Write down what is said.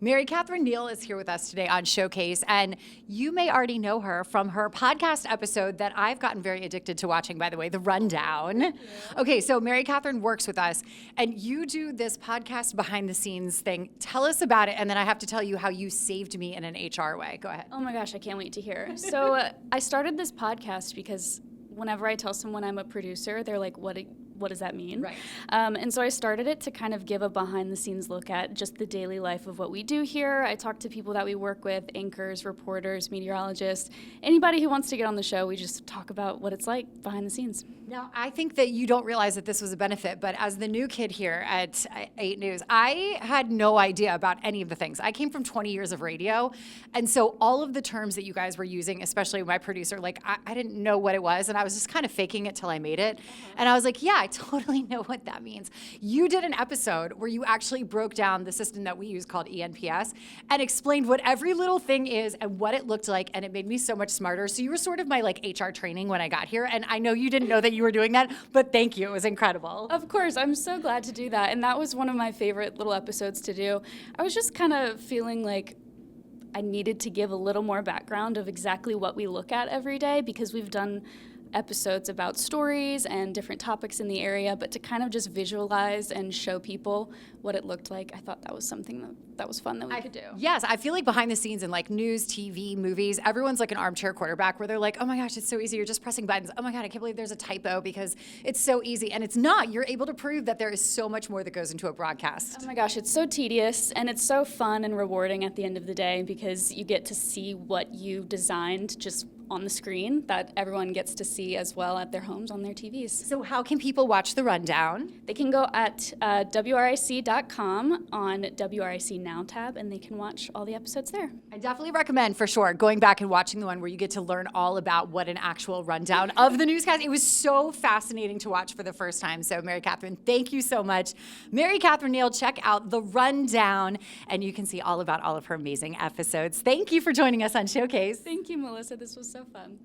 Marycatherine Neal is here with us today on Showcase, and you may already know her from her podcast episode that I've gotten very addicted to watching, by the way, The Rundown. Okay, so Marycatherine works with us, and you do this podcast behind the scenes thing. Tell us about it, and then I have to tell you how you saved me in an HR way. Go ahead. Oh my gosh, I can't wait to hear. So I started this podcast because whenever I tell someone I'm a producer, they're like, what does that mean? Right. And so I started it to kind of give a behind-the-scenes look at just the daily life of what we do here. I talk to people that we work with, anchors, reporters, meteorologists, anybody who wants to get on the show. We just talk about what it's like behind the scenes. Now, I think that you don't realize that this was a benefit, but as the new kid here at 8 News, I had no idea about any of the things. I came from 20 years of radio, and so all of the terms that you guys were using, especially my producer, like I didn't know what it was, and I was just kind of faking it till I made it. And I was like, yeah, I totally know what that means. You did an episode where you actually broke down the system that we use called ENPS and explained what every little thing is and what it looked like, and it made me so much smarter. So you were sort of my like HR training when I got here, and I know you didn't know that you were doing that, but thank you. It was incredible. Of course, I'm so glad to do that, and that was one of my favorite little episodes to do. I was just kind of feeling like I needed to give a little more background of exactly what we look at every day, because we've done episodes about stories and different topics in the area, but to kind of just visualize and show people what it looked like, I thought that was something that was fun that we could do. Yes, I feel like behind the scenes in like news, TV, movies, everyone's like an armchair quarterback where they're like, oh my gosh, it's so easy. You're just pressing buttons. Oh my God, I can't believe there's a typo because it's so easy. And it's not. You're able to prove that there is so much more that goes into a broadcast. Oh my gosh, it's so tedious and it's so fun and rewarding at the end of the day because you get to see what you designed just on the screen that everyone gets to see as well at their homes on their TVs. So how can people watch The Rundown? They can go at WRIC.com on WRIC Now tab, and they can watch all the episodes there. I definitely recommend, for sure, going back and watching the one where you get to learn all about what an actual rundown of the newscast. It was so fascinating to watch for the first time. So Marycatherine, thank you so much. Marycatherine Neal, check out The Rundown, and you can see all about all of her amazing episodes. Thank you for joining us on Showcase. Thank you, Melissa. This was so fun.